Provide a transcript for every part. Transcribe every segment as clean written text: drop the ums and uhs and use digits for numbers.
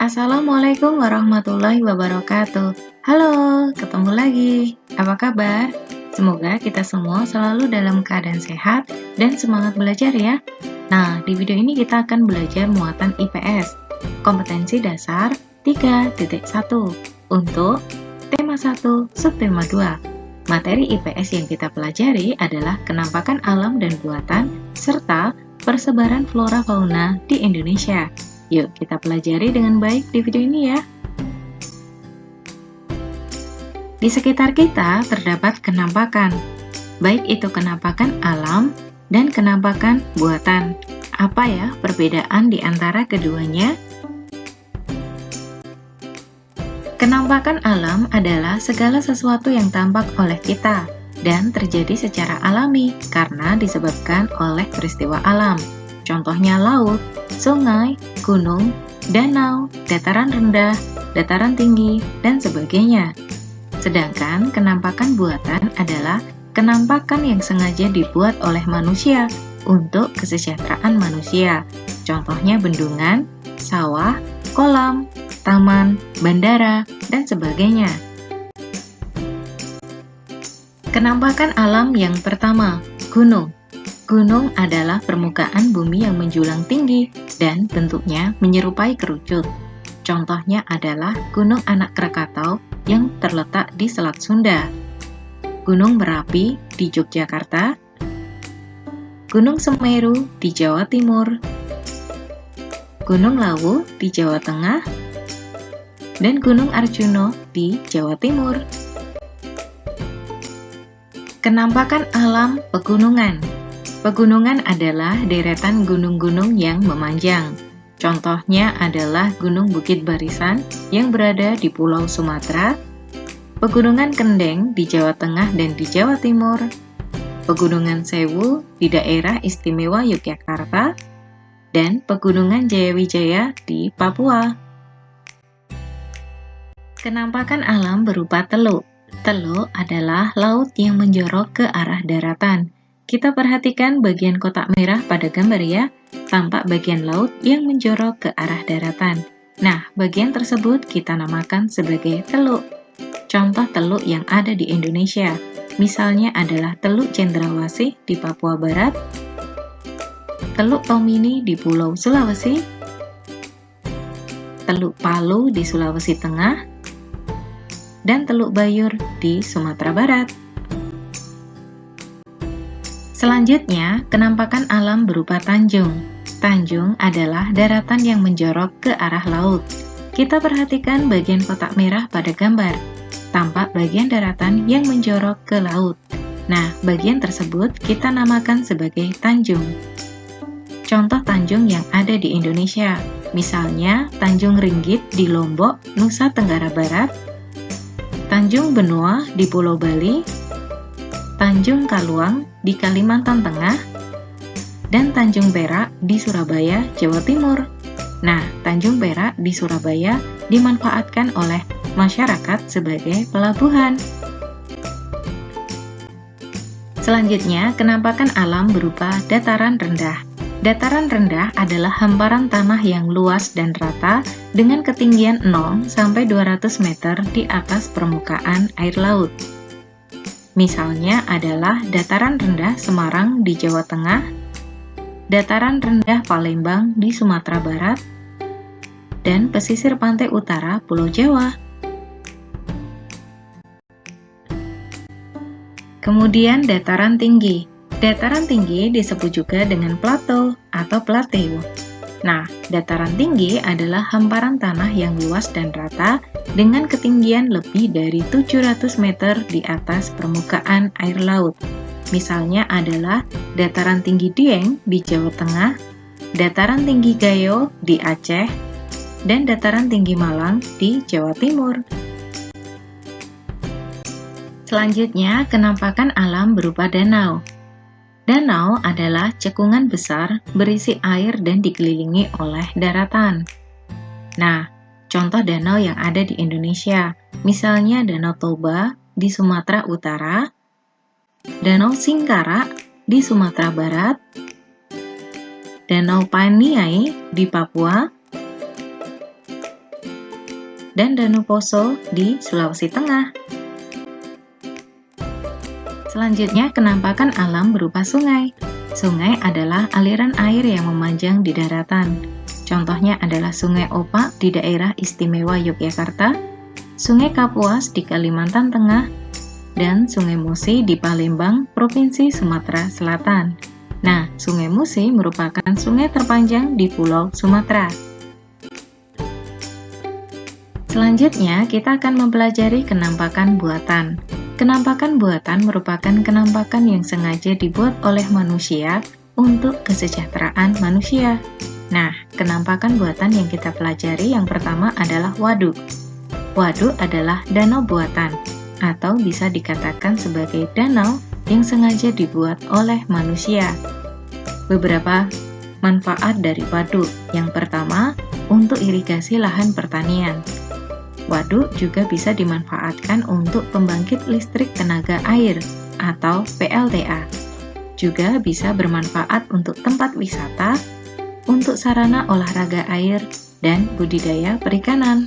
Assalamualaikum warahmatullahi wabarakatuh. Halo, ketemu lagi. Apa kabar? Semoga kita semua selalu dalam keadaan sehat dan semangat belajar ya. Nah, di video ini kita akan belajar muatan IPS, kompetensi dasar 3.1 untuk tema 1, subtema 2. Materi IPS yang kita pelajari adalah kenampakan alam dan buatan serta persebaran flora fauna di Indonesia. Yuk kita pelajari dengan baik di video ini ya. Di sekitar kita terdapat kenampakan, baik itu kenampakan alam dan kenampakan buatan. Apa ya perbedaan di antara keduanya? Kenampakan alam adalah segala sesuatu yang tampak oleh kita dan terjadi secara alami karena disebabkan oleh peristiwa alam. Contohnya laut, sungai, gunung, danau, dataran rendah, dataran tinggi, dan sebagainya. Sedangkan kenampakan buatan adalah kenampakan yang sengaja dibuat oleh manusia untuk kesejahteraan manusia. Contohnya bendungan, sawah, kolam, taman, bandara, dan sebagainya. Kenampakan alam yang pertama, gunung. Gunung adalah permukaan bumi yang menjulang tinggi dan bentuknya menyerupai kerucut. Contohnya adalah Gunung Anak Krakatau yang terletak di Selat Sunda, Gunung Merapi di Yogyakarta, Gunung Semeru di Jawa Timur, Gunung Lawu di Jawa Tengah, dan Gunung Arjuna di Jawa Timur. Kenampakan alam pegunungan. Pegunungan adalah deretan gunung-gunung yang memanjang. Contohnya adalah Gunung Bukit Barisan yang berada di Pulau Sumatera, Pegunungan Kendeng di Jawa Tengah dan di Jawa Timur, Pegunungan Sewu di daerah istimewa Yogyakarta, dan Pegunungan Jayawijaya di Papua. Kenampakan alam berupa teluk. Teluk adalah laut yang menjorok ke arah daratan. Kita perhatikan bagian kotak merah pada gambar ya, tampak bagian laut yang menjorok ke arah daratan. Nah, bagian tersebut kita namakan sebagai teluk. Contoh teluk yang ada di Indonesia, misalnya adalah Teluk Cendrawasih di Papua Barat, Teluk Tomini di Pulau Sulawesi, Teluk Palu di Sulawesi Tengah, dan Teluk Bayur di Sumatera Barat. Selanjutnya, kenampakan alam berupa tanjung. Tanjung adalah daratan yang menjorok ke arah laut. Kita perhatikan bagian kotak merah pada gambar. Tampak bagian daratan yang menjorok ke laut. Nah, bagian tersebut kita namakan sebagai tanjung. Contoh tanjung yang ada di Indonesia, misalnya Tanjung Ringgit di Lombok, Nusa Tenggara Barat, Tanjung Benoa di Pulau Bali, Tanjung Kaluang di Kalimantan Tengah, dan Tanjung Perak di Surabaya, Jawa Timur. Nah, Tanjung Perak di Surabaya dimanfaatkan oleh masyarakat sebagai pelabuhan. Selanjutnya, kenampakan alam berupa dataran rendah. Dataran rendah adalah hamparan tanah yang luas dan rata dengan ketinggian 0 sampai 200 meter di atas permukaan air laut. Misalnya adalah dataran rendah Semarang di Jawa Tengah, dataran rendah Palembang di Sumatera Barat, dan pesisir pantai utara Pulau Jawa. Kemudian dataran tinggi. Dataran tinggi disebut juga dengan plateau atau plateau. Nah, dataran tinggi adalah hamparan tanah yang luas dan rata dengan ketinggian lebih dari 700 meter di atas permukaan air laut. Misalnya adalah dataran tinggi Dieng di Jawa Tengah, dataran tinggi Gayo di Aceh, dan dataran tinggi Malang di Jawa Timur. Selanjutnya, kenampakan alam berupa danau. Danau adalah cekungan besar berisi air dan dikelilingi oleh daratan. Nah, contoh danau yang ada di Indonesia, misalnya Danau Toba di Sumatera Utara, Danau Singkarak di Sumatera Barat, Danau Paniai di Papua, dan Danau Poso di Sulawesi Tengah. Selanjutnya, kenampakan alam berupa sungai. Sungai adalah aliran air yang memanjang di daratan. Contohnya adalah Sungai Opak di daerah istimewa Yogyakarta, Sungai Kapuas di Kalimantan Tengah, dan Sungai Musi di Palembang, Provinsi Sumatera Selatan. Nah, Sungai Musi merupakan sungai terpanjang di Pulau Sumatera. Selanjutnya, kita akan mempelajari kenampakan buatan. Kenampakan buatan merupakan kenampakan yang sengaja dibuat oleh manusia untuk kesejahteraan manusia. Nah, kenampakan buatan yang kita pelajari yang pertama adalah waduk. Waduk adalah danau buatan, atau bisa dikatakan sebagai danau yang sengaja dibuat oleh manusia. Beberapa manfaat dari waduk. Yang pertama, untuk irigasi lahan pertanian. Waduk juga bisa dimanfaatkan untuk pembangkit listrik tenaga air atau PLTA. Juga bisa bermanfaat untuk tempat wisata, untuk sarana olahraga air, dan budidaya perikanan.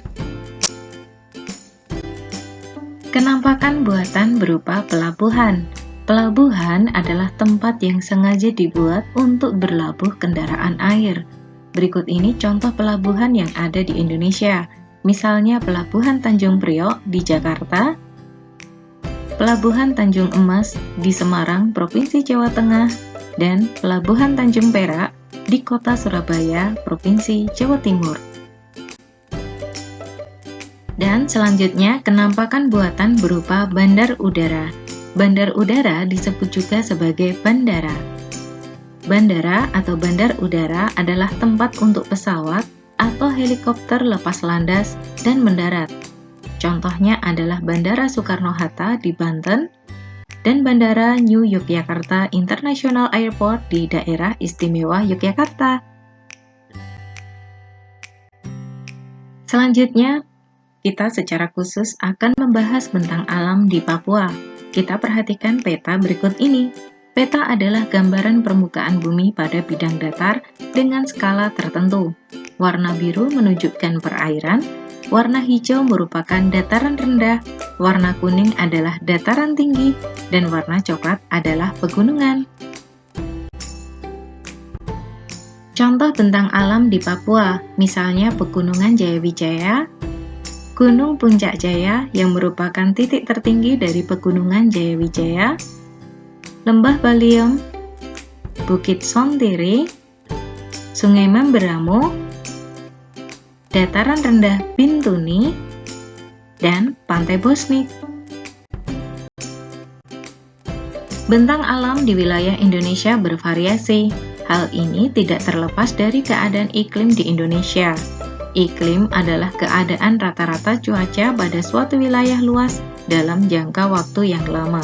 Kenampakan buatan berupa pelabuhan. Pelabuhan adalah tempat yang sengaja dibuat untuk berlabuh kendaraan air. Berikut ini contoh pelabuhan yang ada di Indonesia. Misalnya Pelabuhan Tanjung Priok di Jakarta, Pelabuhan Tanjung Emas di Semarang, Provinsi Jawa Tengah, dan Pelabuhan Tanjung Perak di Kota Surabaya, Provinsi Jawa Timur. Dan selanjutnya, kenampakan buatan berupa bandar udara. Bandar udara disebut juga sebagai bandara. Bandara atau bandar udara adalah tempat untuk pesawat atau helikopter lepas landas dan mendarat. Contohnya adalah Bandara Soekarno-Hatta di Banten dan Bandara New Yogyakarta International Airport di daerah istimewa Yogyakarta. Selanjutnya, kita secara khusus akan membahas bentang alam di Papua. Kita perhatikan peta berikut ini. Peta adalah gambaran permukaan bumi pada bidang datar dengan skala tertentu. Warna biru menunjukkan perairan, warna hijau merupakan dataran rendah, warna kuning adalah dataran tinggi, dan warna coklat adalah pegunungan. Contoh bentang alam di Papua, misalnya Pegunungan Jayawijaya, Gunung Puncak Jaya yang merupakan titik tertinggi dari Pegunungan Jayawijaya, Lembah Baliem, Bukit Sontiri, Sungai Mamberamo, Dataran rendah Bintuni, dan Pantai Bosnik. Bentang alam di wilayah Indonesia bervariasi. Hal ini tidak terlepas dari keadaan iklim di Indonesia. Iklim adalah keadaan rata-rata cuaca pada suatu wilayah luas dalam jangka waktu yang lama.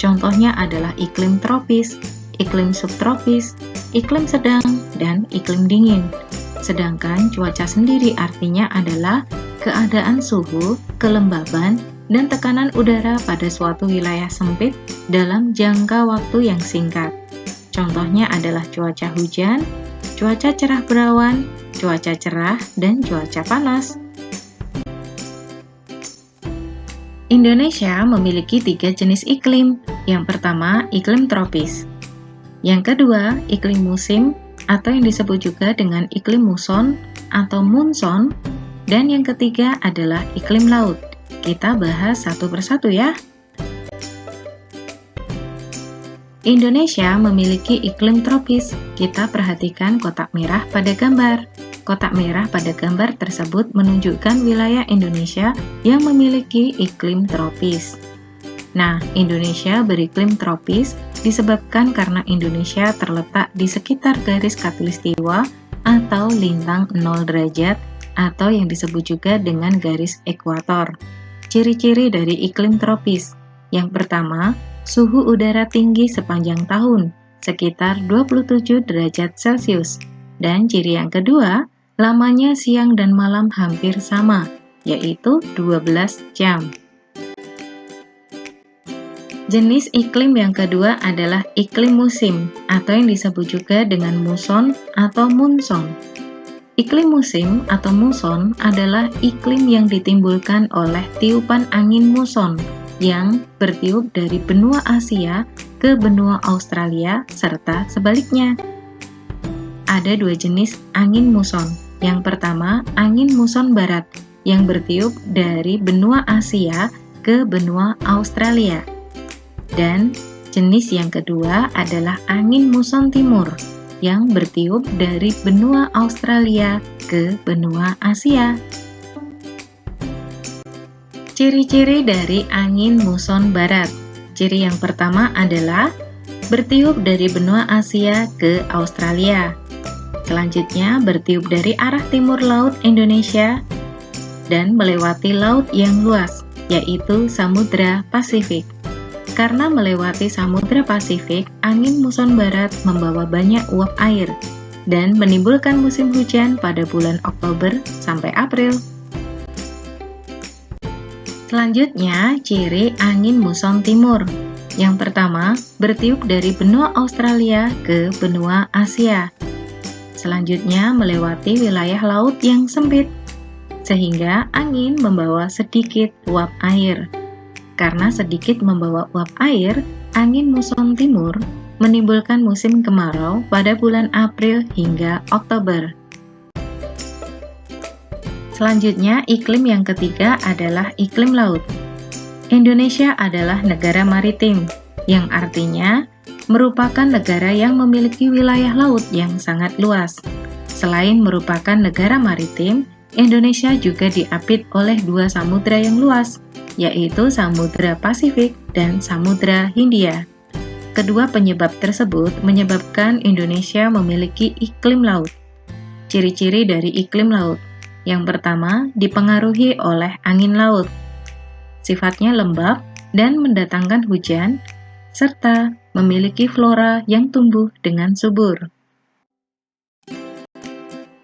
Contohnya adalah iklim tropis, iklim subtropis, iklim sedang, dan iklim dingin. Sedangkan cuaca sendiri artinya adalah keadaan suhu, kelembaban, dan tekanan udara pada suatu wilayah sempit dalam jangka waktu yang singkat. Contohnya adalah cuaca hujan, cuaca cerah berawan, cuaca cerah, dan cuaca panas. Indonesia memiliki 3 jenis iklim. Yang pertama, iklim tropis. Yang kedua, iklim musim, atau yang disebut juga dengan iklim muson atau munson, dan yang ketiga adalah iklim laut. Kita bahas satu persatu ya. Indonesia memiliki iklim tropis. Kita perhatikan kotak merah pada gambar. Kotak merah pada gambar tersebut menunjukkan wilayah Indonesia yang memiliki iklim tropis. Nah, Indonesia beriklim tropis disebabkan karena Indonesia terletak di sekitar garis khatulistiwa atau lintang 0 derajat atau yang disebut juga dengan garis ekuator. Ciri-ciri dari iklim tropis. Yang pertama, suhu udara tinggi sepanjang tahun, sekitar 27 derajat Celcius. Dan ciri yang kedua, lamanya siang dan malam hampir sama, yaitu 12 jam. Jenis iklim yang kedua adalah iklim musim, atau yang disebut juga dengan muson atau munson. Iklim musim atau muson adalah iklim yang ditimbulkan oleh tiupan angin muson yang bertiup dari benua Asia ke benua Australia serta sebaliknya. Ada dua jenis angin muson. Yang pertama, angin muson barat yang bertiup dari benua Asia ke benua Australia. Dan jenis yang kedua adalah angin muson timur yang bertiup dari benua Australia ke benua Asia. Ciri-ciri dari angin muson barat. Ciri yang pertama adalah bertiup dari benua Asia ke Australia. Selanjutnya bertiup dari arah timur laut Indonesia dan melewati laut yang luas, yaitu Samudra Pasifik. Karena melewati Samudra Pasifik, angin muson barat membawa banyak uap air dan menimbulkan musim hujan pada bulan Oktober sampai April. Selanjutnya, ciri angin muson timur. Yang pertama, bertiup dari benua Australia ke benua Asia. Selanjutnya, melewati wilayah laut yang sempit, sehingga angin membawa sedikit uap air. Karena sedikit membawa uap air, angin muson timur menimbulkan musim kemarau pada bulan April hingga Oktober. Selanjutnya, iklim yang ketiga adalah iklim laut. Indonesia adalah negara maritim, yang artinya merupakan negara yang memiliki wilayah laut yang sangat luas. Selain merupakan negara maritim, Indonesia juga diapit oleh dua samudra yang luas, yaitu Samudra Pasifik dan Samudra Hindia. Kedua penyebab tersebut menyebabkan Indonesia memiliki iklim laut. Ciri-ciri dari iklim laut. Yang pertama, dipengaruhi oleh angin laut. Sifatnya lembab dan mendatangkan hujan, serta memiliki flora yang tumbuh dengan subur.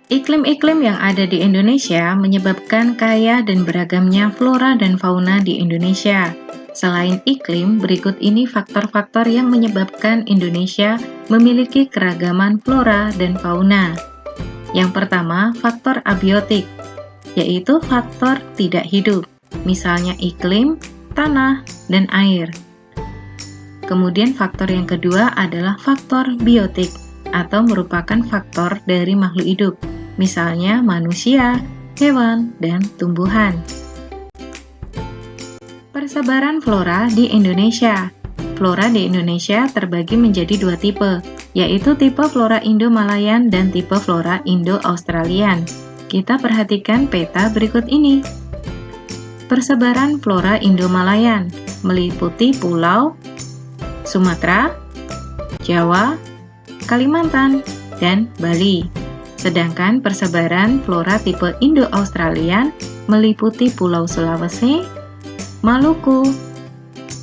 Iklim-iklim yang ada di Indonesia menyebabkan kaya dan beragamnya flora dan fauna di Indonesia. Selain iklim, berikut ini faktor-faktor yang menyebabkan Indonesia memiliki keragaman flora dan fauna. Yang pertama, faktor abiotik, yaitu faktor tidak hidup, misalnya iklim, tanah, dan air. Kemudian faktor yang kedua adalah faktor biotik, atau merupakan faktor dari makhluk hidup, misalnya manusia, hewan, dan tumbuhan. Persebaran flora di Indonesia. Flora di Indonesia terbagi menjadi dua tipe, yaitu tipe flora Indo-Malayan dan tipe flora Indo-Australian. Kita perhatikan peta berikut ini. Persebaran flora Indo-Malayan meliputi pulau Sumatera, Jawa, Kalimantan, dan Bali. Sedangkan persebaran flora tipe Indo-Australian meliputi Pulau Sulawesi, Maluku,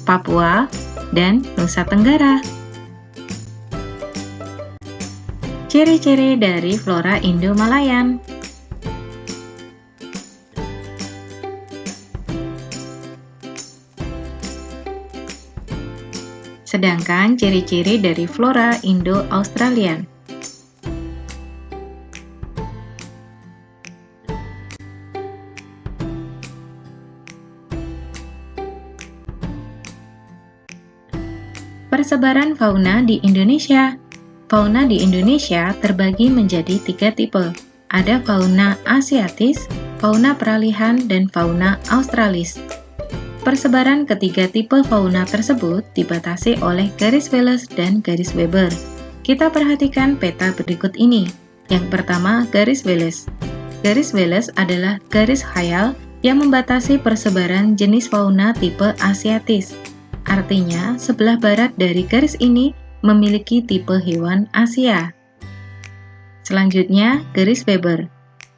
Papua, dan Nusa Tenggara. Ciri-ciri dari flora Indo-Malayan. Sedangkan ciri-ciri dari flora Indo-Australian. Persebaran fauna di Indonesia. Fauna di Indonesia terbagi menjadi tiga tipe. Ada fauna asiatis, fauna peralihan, dan fauna australis. Persebaran ketiga tipe fauna tersebut dibatasi oleh garis Wallace dan garis Weber. Kita perhatikan peta berikut ini. Yang pertama, garis Wallace. Garis Wallace adalah garis khayal yang membatasi persebaran jenis fauna tipe asiatis. Artinya, sebelah barat dari garis ini memiliki tipe hewan Asia. Selanjutnya, garis Weber.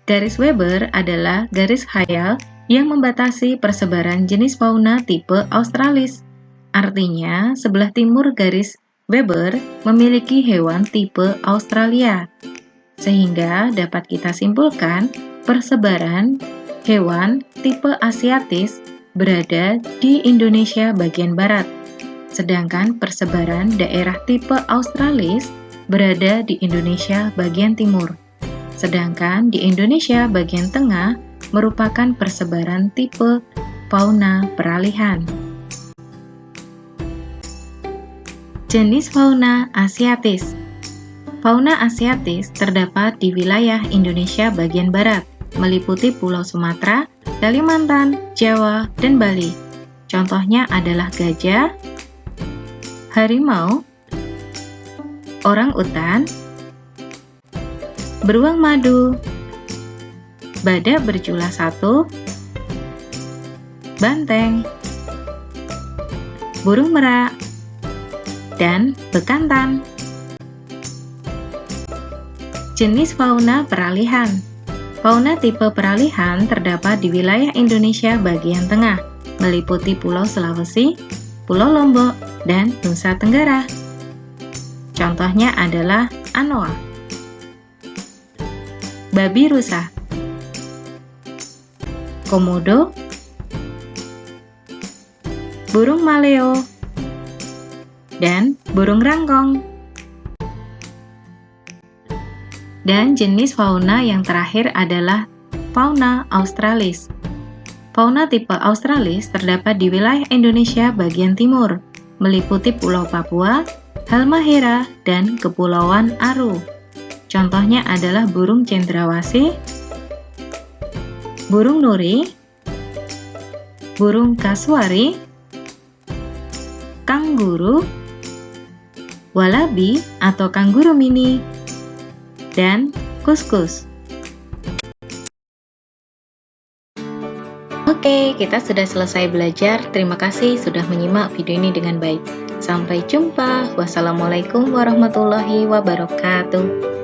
Garis Weber adalah garis khayal yang membatasi persebaran jenis fauna tipe australis. Artinya, sebelah timur garis Weber memiliki hewan tipe Australia. Sehingga dapat kita simpulkan, persebaran hewan tipe asiatis berada di Indonesia bagian barat, sedangkan persebaran daerah tipe australis berada di Indonesia bagian timur. Sedangkan di Indonesia bagian tengah merupakan persebaran tipe fauna peralihan. Jenis fauna asiatis. Fauna asiatis terdapat di wilayah Indonesia bagian barat, meliputi Pulau Sumatera, Kalimantan, Jawa, dan Bali. Contohnya adalah gajah, harimau, orang-utan, beruang madu, badak berjula 1, banteng, burung merak, dan bekantan. Jenis fauna peralihan. Fauna tipe peralihan terdapat di wilayah Indonesia bagian tengah, meliputi Pulau Sulawesi, Pulau Lombok, dan Nusa Tenggara. Contohnya adalah anoa, babi rusa, komodo, burung maleo, dan burung rangkong. Dan jenis fauna yang terakhir adalah fauna australis. Fauna tipe australis terdapat di wilayah Indonesia bagian timur, meliputi Pulau Papua, Halmahera, dan Kepulauan Aru. Contohnya adalah burung cendrawasih, burung nuri, burung kasuari, kanguru, walabi atau kanguru mini, dan kuskus. Oke, kita sudah selesai belajar. Terima kasih sudah menyimak video ini dengan baik. Sampai jumpa. Wassalamualaikum warahmatullahi wabarakatuh.